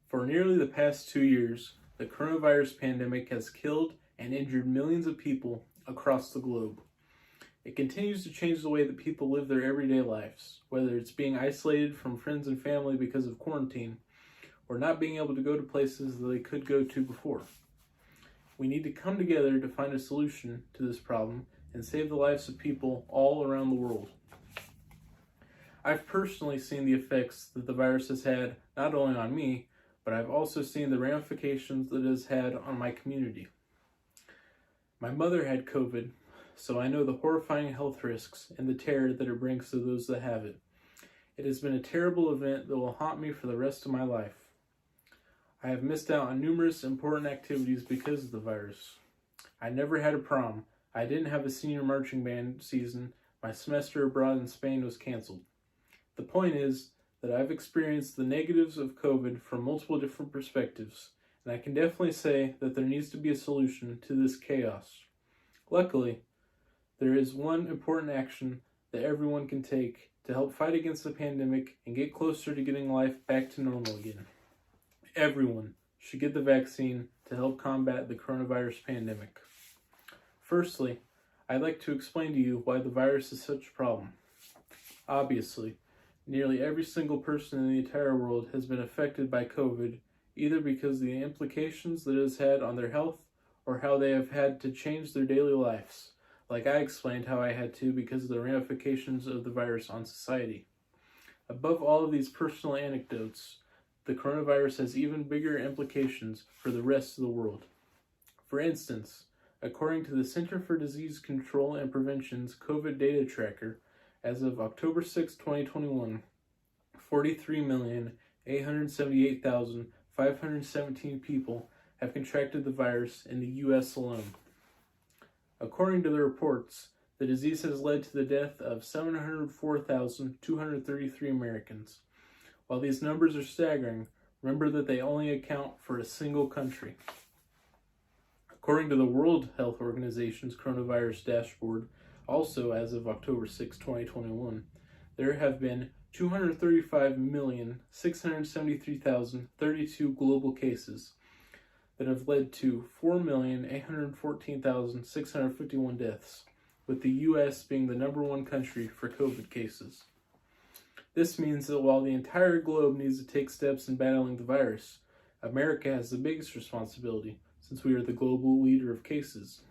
For nearly the past 2 years, the coronavirus pandemic has killed and injured millions of people across the globe. It continues to change the way that people live their everyday lives, whether it's being isolated from friends and family because of quarantine, or not being able to go to places that they could go to before. We need to come together to find a solution to this problem and save the lives of people all around the world. I've personally seen the effects that the virus has had not only on me, but I've also seen the ramifications that it has had on my community. My mother had COVID, so I know the horrifying health risks and the terror that it brings to those that have it. It has been a terrible event that will haunt me for the rest of my life. I have missed out on numerous important activities because of the virus. I never had a prom. I didn't have a senior marching band season. My semester abroad in Spain was canceled. The point is that I've experienced the negatives of COVID from multiple different perspectives, and I can definitely say that there needs to be a solution to this chaos. Luckily, there is one important action that everyone can take to help fight against the pandemic and get closer to getting life back to normal again. Everyone should get the vaccine to help combat the coronavirus pandemic. Firstly, I'd like to explain to you why the virus is such a problem. Obviously, nearly every single person in the entire world has been affected by COVID, either because of the implications that it has had on their health or how they have had to change their daily lives, like I explained how I had to because of the ramifications of the virus on society. Above all of these personal anecdotes, the coronavirus has even bigger implications for the rest of the world. For instance, according to the Center for Disease Control and Prevention's COVID data tracker, as of October 6, 2021, 43,878,517 people have contracted the virus in the U.S. alone. According to the reports, the disease has led to the death of 704,233 Americans. While these numbers are staggering, remember that they only account for a single country. According to the World Health Organization's coronavirus dashboard, also as of October 6, 2021, there have been 235,673,032 global cases that have led to 4,814,651 deaths, with the U.S. being the number one country for COVID cases. This means that while the entire globe needs to take steps in battling the virus, America has the biggest responsibility since we are the global leader of cases.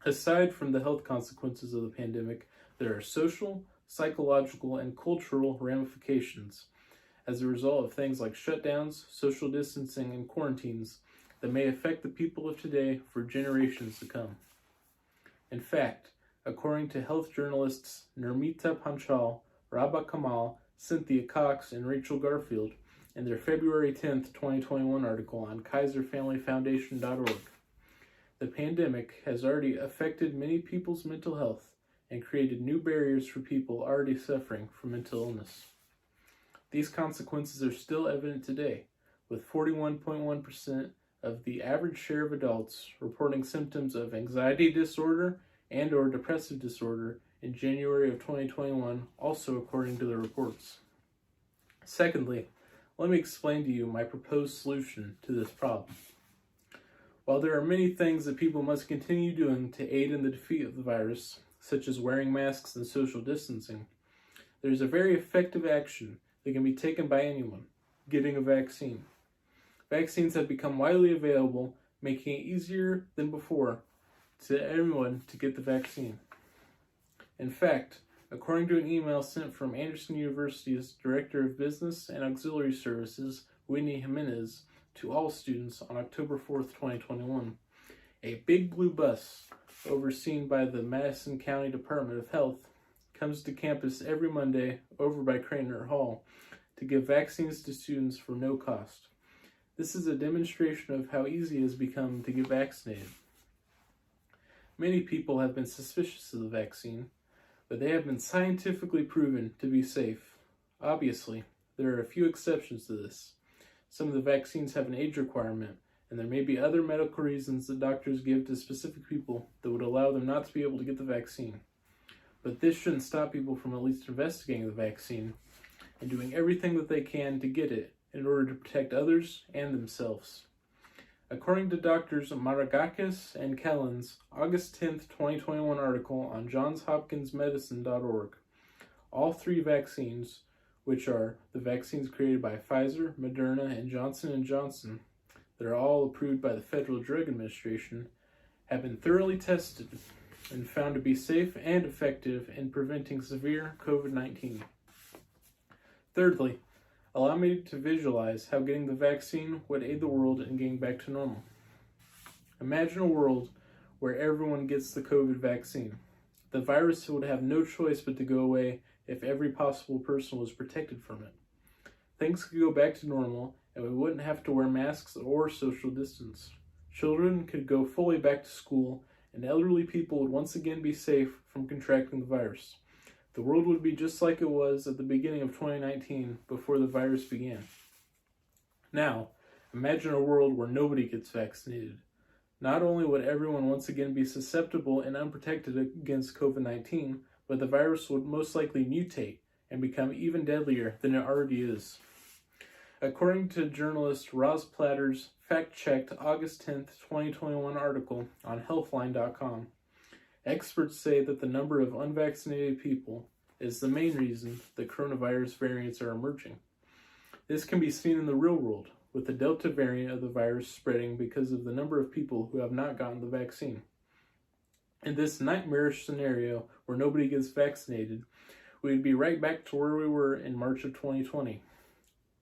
Aside from the health consequences of the pandemic, there are social, psychological, and cultural ramifications as a result of things like shutdowns, social distancing, and quarantines that may affect the people of today for generations to come. In fact, according to health journalists Nurmita Panchal, Rabah Kamal, Cynthia Cox, and Rachel Garfield, in their February 10, 2021 article on KaiserFamilyFoundation.org, the pandemic has already affected many people's mental health and created new barriers for people already suffering from mental illness. These consequences are still evident today, with 41.1% of the average share of adults reporting symptoms of anxiety disorder and/or depressive disorder in January of 2021, also according to the reports. Secondly, let me explain to you my proposed solution to this problem. While there are many things that people must continue doing to aid in the defeat of the virus, such as wearing masks and social distancing, there is a very effective action that can be taken by anyone: getting a vaccine. Vaccines have become widely available, making it easier than before to everyone to get the vaccine. In fact, according to an email sent from Anderson University's Director of Business and Auxiliary Services, Whitney Jimenez, to all students on October 4th, 2021, a big blue bus overseen by the Madison County Department of Health comes to campus every Monday over by Craner Hall to give vaccines to students for no cost. This is a demonstration of how easy it has become to get vaccinated. Many people have been suspicious of the vaccine, but they have been scientifically proven to be safe. Obviously, there are a few exceptions to this. Some of the vaccines have an age requirement, and there may be other medical reasons that doctors give to specific people that would allow them not to be able to get the vaccine. But this shouldn't stop people from at least investigating the vaccine and doing everything that they can to get it in order to protect others and themselves. According to Drs. Maragakis and Kellens' August 10, 2021 article on JohnsHopkinsMedicine.org, all three vaccines, which are the vaccines created by Pfizer, Moderna, and Johnson & Johnson, that are all approved by the Federal Drug Administration, have been thoroughly tested and found to be safe and effective in preventing severe COVID-19. Thirdly, allow me to visualize how getting the vaccine would aid the world in getting back to normal. Imagine a world where everyone gets the COVID vaccine. The virus would have no choice but to go away if every possible person was protected from it. Things could go back to normal, and we wouldn't have to wear masks or social distance. Children could go fully back to school, and elderly people would once again be safe from contracting the virus. The world would be just like it was at the beginning of 2019, before the virus began. Now, imagine a world where nobody gets vaccinated. Not only would everyone once again be susceptible and unprotected against COVID-19, but the virus would most likely mutate and become even deadlier than it already is. According to journalist Roz Platter's fact-checked August 10, 2021 article on Healthline.com, experts say that the number of unvaccinated people is the main reason the coronavirus variants are emerging. This can be seen in the real world, with the Delta variant of the virus spreading because of the number of people who have not gotten the vaccine. In this nightmarish scenario where nobody gets vaccinated, we would be right back to where we were in March of 2020.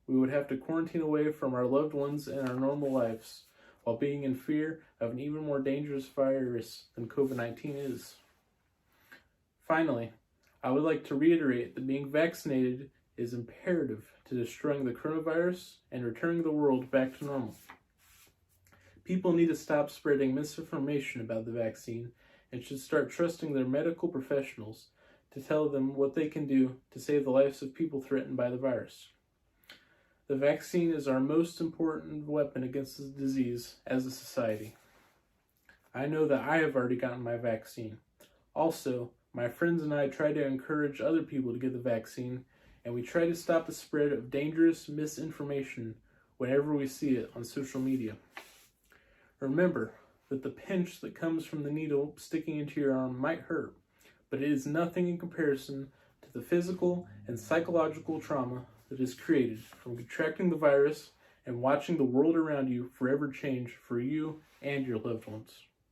We would have to quarantine away from our loved ones and our normal lives, while being in fear of an even more dangerous virus than COVID-19 is. Finally, I would like to reiterate that being vaccinated is imperative to destroying the coronavirus and returning the world back to normal. People need to stop spreading misinformation about the vaccine and should start trusting their medical professionals to tell them what they can do to save the lives of people threatened by the virus. The vaccine is our most important weapon against this disease as a society. I know that I have already gotten my vaccine. Also, my friends and I try to encourage other people to get the vaccine, and we try to stop the spread of dangerous misinformation whenever we see it on social media. Remember that the pinch that comes from the needle sticking into your arm might hurt, but it is nothing in comparison to the physical and psychological trauma that is created from contracting the virus and watching the world around you forever change for you and your loved ones.